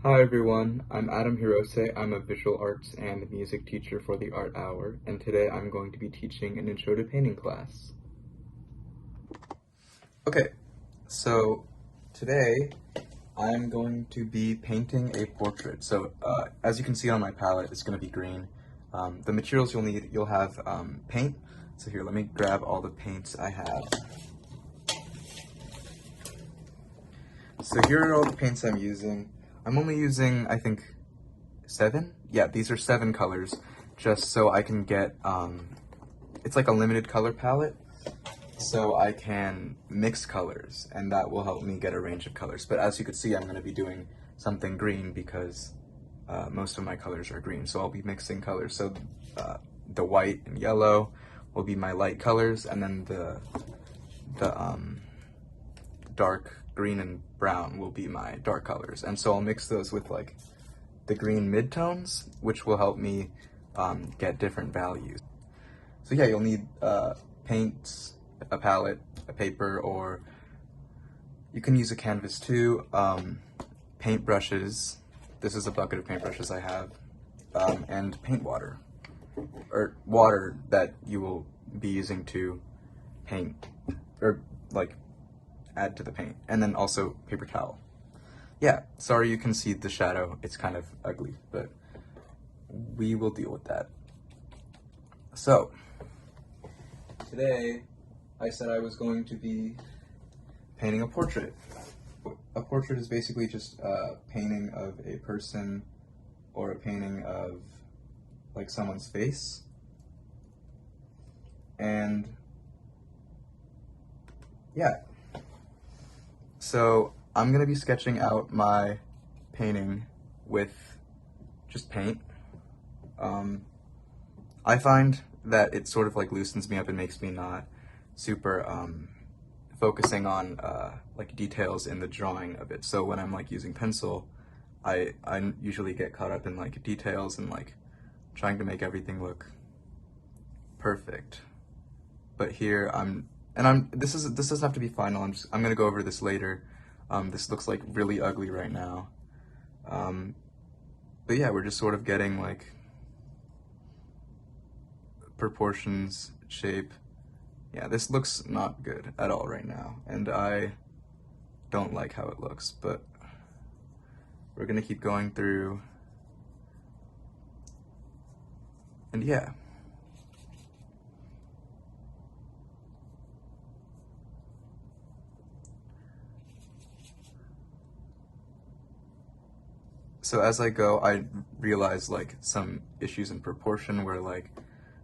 Hi everyone, I'm Adam Hirose. I'm a visual arts and music teacher for the Art Hour, and today I'm going to be teaching an intro to painting class. Okay, so today I'm going to be painting a portrait. So as you can see on my palette, it's going to be green. The materials you'll need, you'll have paint. So here, let me grab all the paints I have. So here are all the paints I'm using. I'm only using, I think, 7? Yeah, these are 7 colors, just so I can get, it's like a limited color palette, so I can mix colors, and that will help me get a range of colors. But as you can see, I'm going to be doing something green because most of my colors are green, so I'll be mixing colors. So the white and yellow will be my light colors, and then the dark green and brown will be my dark colors. And so I'll mix those with like the green midtones, which will help me get different values. So yeah, you'll need paints, a palette, a paper, or you can use a canvas too, paint brushes. This is a bucket of paintbrushes I have, and paint water, or water that you will be using to paint, or like add to the paint, and then also paper towel. Yeah, sorry you can see the shadow, it's kind of ugly, but we will deal with that. So, today I said I was going to be painting a portrait. A portrait is basically just a painting of a person or a painting of like someone's face. And yeah, so I'm gonna be sketching out my painting with just paint. I find that it sort of like loosens me up and makes me not super focusing on like details in the drawing of it. So when I'm like using pencil, I usually get caught up in like details and like trying to make everything look perfect. But here this doesn't have to be final. I'm gonna go over this later. This looks like really ugly right now. But yeah, we're just sort of getting like proportions, shape. Yeah, this looks not good at all right now, and I don't like how it looks, but we're gonna keep going through. And yeah. So as I go, I realize like some issues in proportion where like,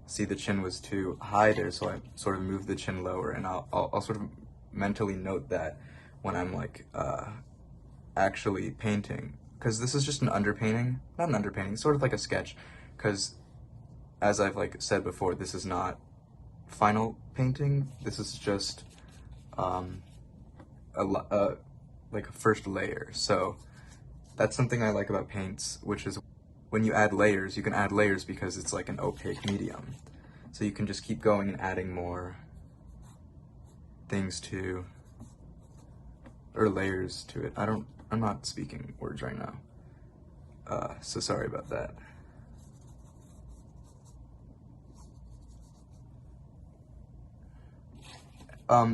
see the chin was too high there, so I sort of moved the chin lower, and I'll sort of mentally note that when I'm like actually painting, because this is just an underpainting, not an underpainting, sort of like a sketch, because as I've like said before, this is not final painting. This is just like a first layer. So that's something I like about paints, which is when you add layers, you can add layers because it's like an opaque medium. So you can just keep going and adding more things to, or layers to it. I'm not speaking words right now. So sorry about that.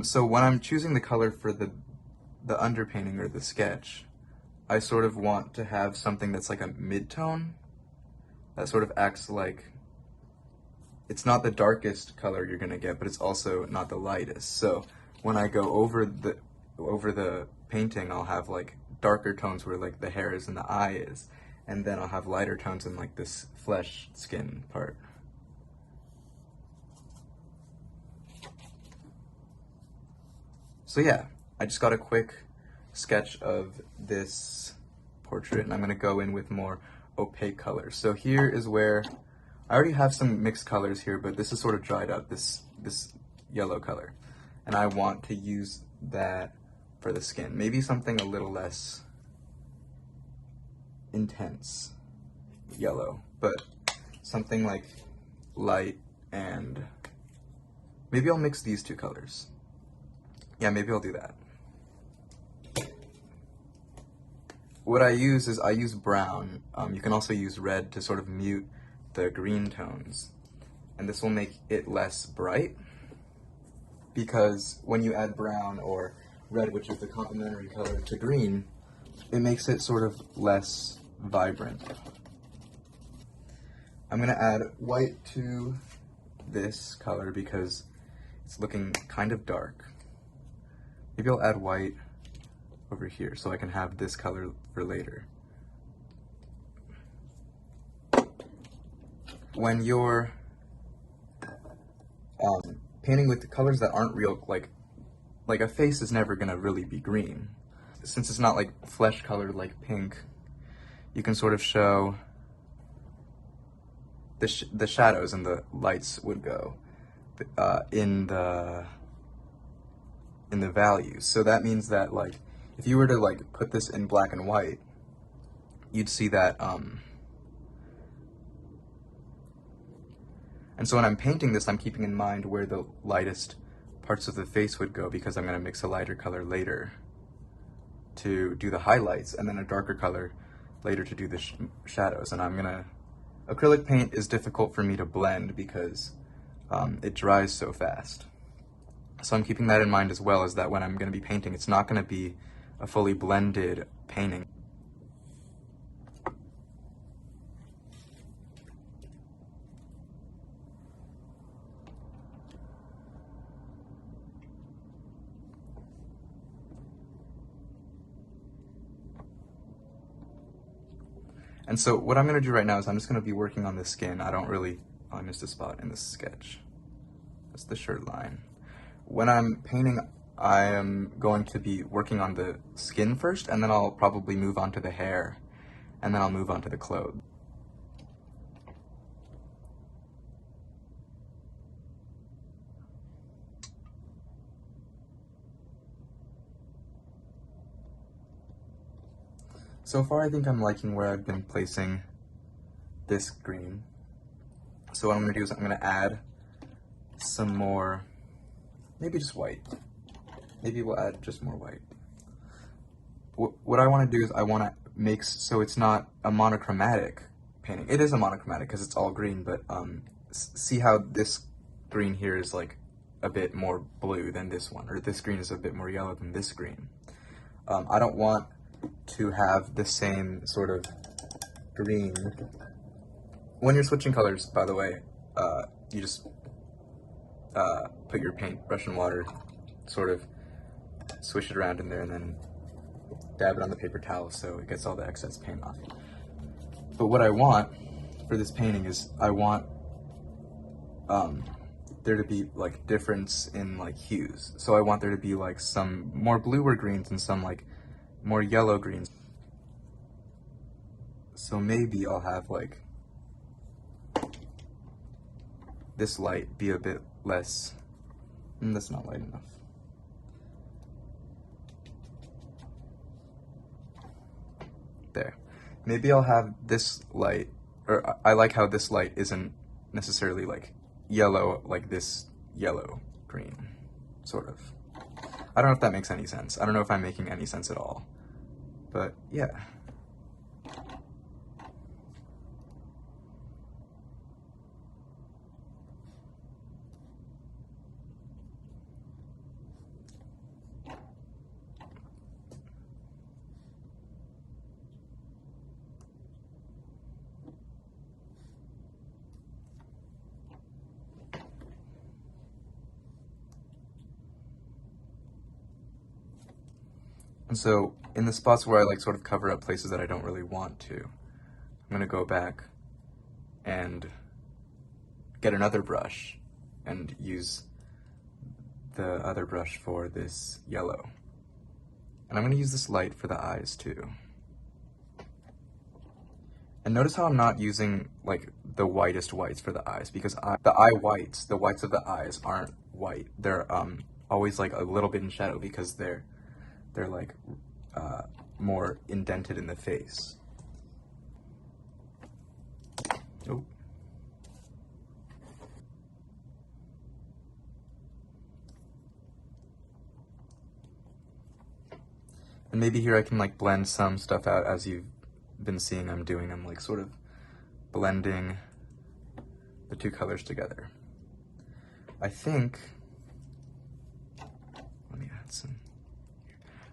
So when I'm choosing the color for the underpainting or the sketch, I sort of want to have something that's like a mid-tone that sort of acts like, it's not the darkest color you're gonna get, but it's also not the lightest. So when I go over the painting, I'll have like darker tones where like the hair is and the eye is, and then I'll have lighter tones in like this flesh skin part. So yeah, I just got a quick sketch of this portrait, and I'm gonna go in with more opaque colors. So here is where I already have some mixed colors here, but this is sort of dried up, this yellow color. And I want to use that for the skin. Maybe something a little less intense yellow, but something like light, and maybe I'll mix these two colors. Yeah, maybe I'll do that. what I use is I use brown. You can also use red to sort of mute the green tones. And this will make it less bright, because when you add brown or red, which is the complementary color to green, it makes it sort of less vibrant. I'm gonna add white to this color because it's looking kind of dark. Maybe I'll add white over here so I can have this color for later. When you're painting with the colors that aren't real, like a face is never gonna really be green. Since it's not like flesh colored like pink, you can sort of show the shadows and the lights would go in the values. So that means that, like, if you were to like put this in black and white, you'd see that. And so when I'm painting this, I'm keeping in mind where the lightest parts of the face would go, because I'm going to mix a lighter color later to do the highlights, and then a darker color later to do the shadows. And acrylic paint is difficult for me to blend because it dries so fast. So I'm keeping that in mind as well, is that when I'm going to be painting, it's not going to be a fully blended painting. And so what I'm going to do right now is I'm just going to be working on the skin. I missed a spot in this sketch. That's the shirt line. When I'm painting, I am going to be working on the skin first, and then I'll probably move on to the hair, and then I'll move on to the clothes. So far, I think I'm liking where I've been placing this green. So what I'm going to do is I'm going to add some more, maybe just white. Maybe we'll add just more white. What I want to do is I want to make so it's not a monochromatic painting. It is a monochromatic because it's all green, but see how this green here is like a bit more blue than this one, or this green is a bit more yellow than this green. I don't want to have the same sort of green. When you're switching colors, by the way, you just put your paintbrush in water, sort of swish it around in there, and then dab it on the paper towel so it gets all the excess paint off. But what I want for this painting is I want there to be like difference in like hues. So I want there to be like some more bluer greens and some like more yellow greens. So maybe I'll have like this light be a bit less, that's not light enough. There. Maybe I'll have this light, or I like how this light isn't necessarily like yellow, like this yellow green, sort of. I don't know if that makes any sense. I don't know if I'm making any sense at all. But yeah. And so in the spots where I like sort of cover up places that I don't really want to, I'm gonna go back and get another brush and use the other brush for this yellow. And I'm gonna use this light for the eyes too. And notice how I'm not using like the whitest whites for the eyes, because the whites of the eyes aren't white. They're always like a little bit in shadow because they're like more indented in the face. Oh. And maybe here I can like blend some stuff out as you've been seeing I'm doing. I'm like sort of blending the two colors together. I think, let me add some.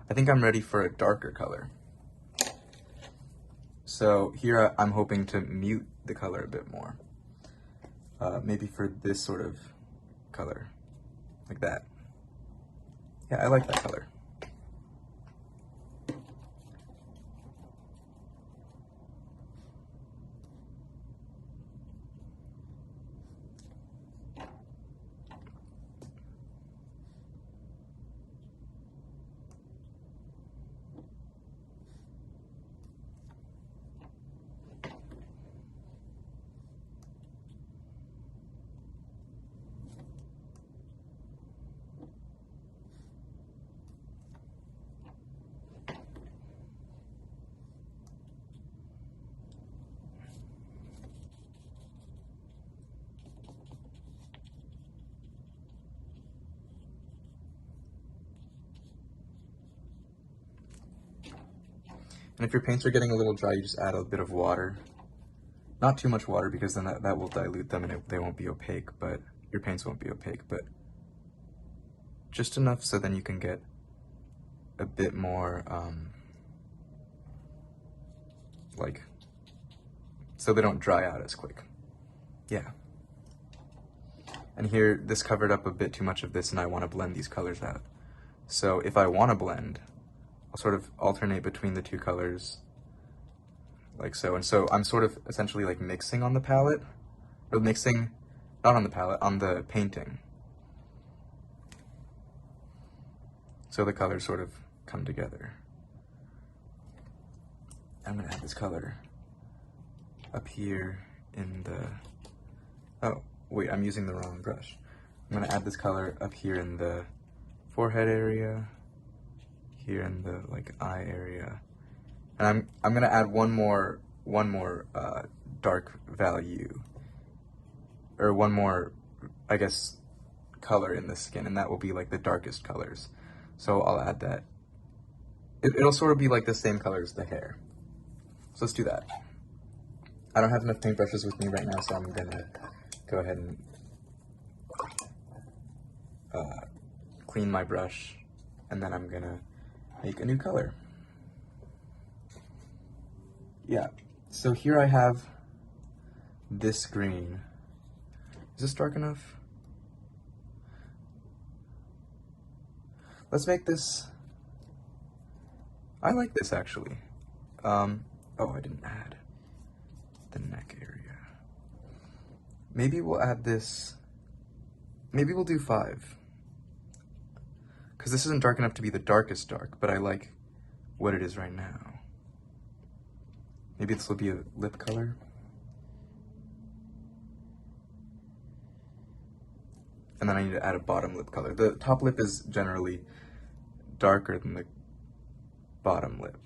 I think I'm ready for a darker color. So here I'm hoping to mute the color a bit more. Maybe for this sort of color, like that. Yeah, I like that color. And if your paints are getting a little dry, you just add a bit of water. Not too much water because then that will dilute them and they won't be opaque, but your paints won't be opaque, but just enough so then you can get a bit more, like, so they don't dry out as quick. Yeah. And here, this covered up a bit too much of this and I want to blend these colors out. So if I want to blend, I'll sort of alternate between the two colors, like so. And so I'm sort of essentially like mixing on the palette, or mixing, not on the palette, on the painting. So the colors sort of come together. I'm gonna add this color up here in the, oh, wait, I'm using the wrong brush. I'm gonna add this color up here in the forehead area, here in the like eye area, and I'm gonna add one more dark value, or one more, I guess, color in the skin, and that will be like the darkest colors. So I'll add that. It'll sort of be like the same color as the hair. So let's do that. I don't have enough paintbrushes with me right now, so I'm gonna go ahead and clean my brush, and then I'm gonna make a new color. Yeah, so here I have this green. Is this dark enough? Let's make this, I like this actually. Oh, I didn't add the neck area. Maybe we'll add this, maybe we'll do 5. Because this isn't dark enough to be the darkest dark, but I like what it is right now. Maybe this will be a lip color. And then I need to add a bottom lip color. The top lip is generally darker than the bottom lip.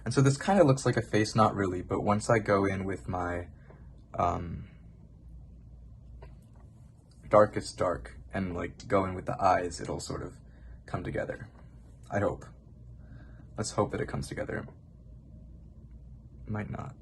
And so this kind of looks like a face, not really, but once I go in with my darkest dark and like go in with the eyes, it'll sort of come together. I hope. Let's hope that it comes together. Might not.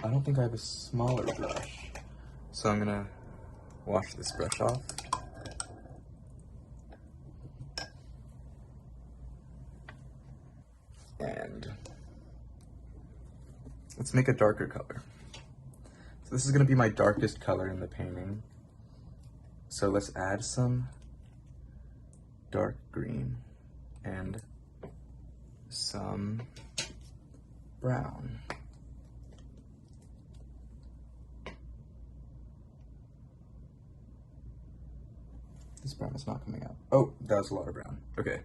I don't think I have a smaller brush, so I'm gonna wash this brush off. And let's make a darker color. So this is gonna be my darkest color in the painting. So let's add some dark green and some brown. This brown is not coming out. Oh, that was a lot of brown. Okay.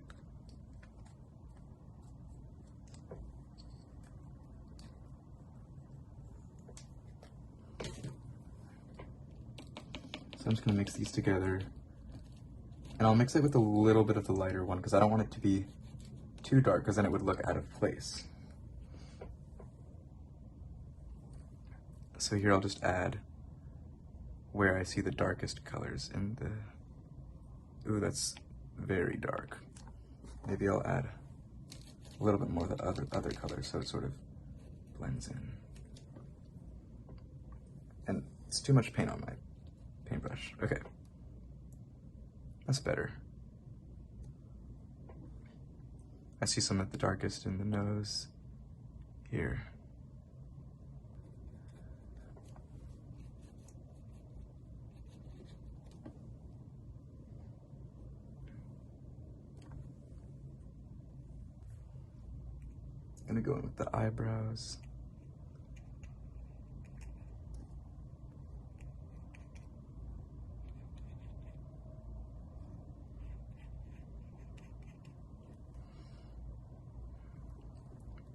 So I'm just gonna mix these together. And I'll mix it with a little bit of the lighter one because I don't want it to be too dark because then it would look out of place. So here I'll just add where I see the darkest colors in the... Ooh, that's very dark. Maybe I'll add a little bit more of the other colors so it sort of blends in. And it's too much paint on my paintbrush. Okay. That's better. I see some at the darkest in the nose here. Gonna go in with the eyebrows.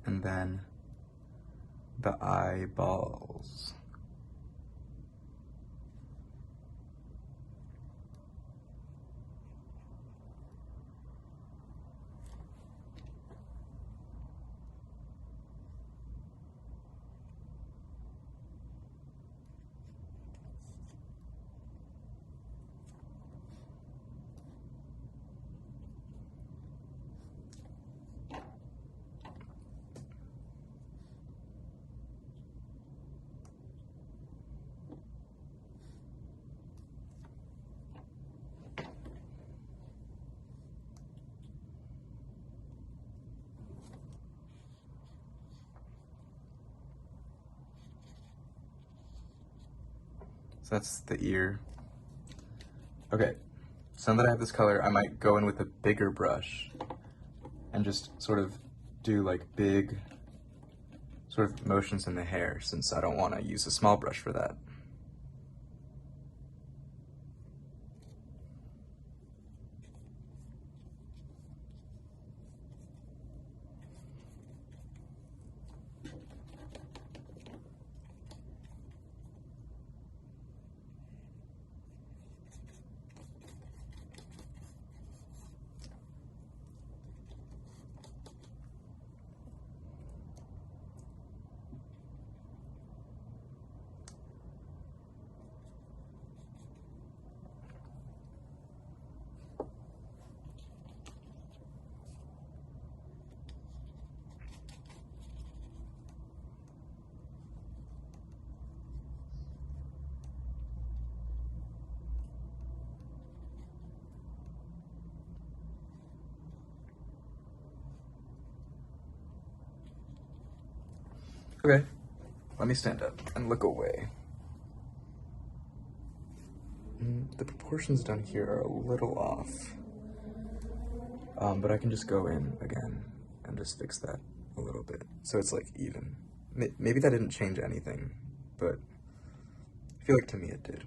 And then the eyeballs. So that's the ear. Okay, so now that I have this color, I might go in with a bigger brush and just sort of do like big sort of motions in the hair since I don't want to use a small brush for that. Okay, let me stand up and look away. The proportions down here are a little off, but I can just go in again and just fix that a little bit so it's like even. Maybe that didn't change anything, but I feel like to me it did.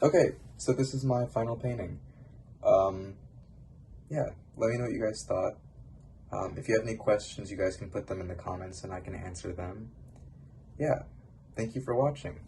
Okay, so this is my final painting. Um, yeah, let me know what you guys thought. If you have any questions, you guys can put them in the comments and I can answer them. Yeah, thank you for watching.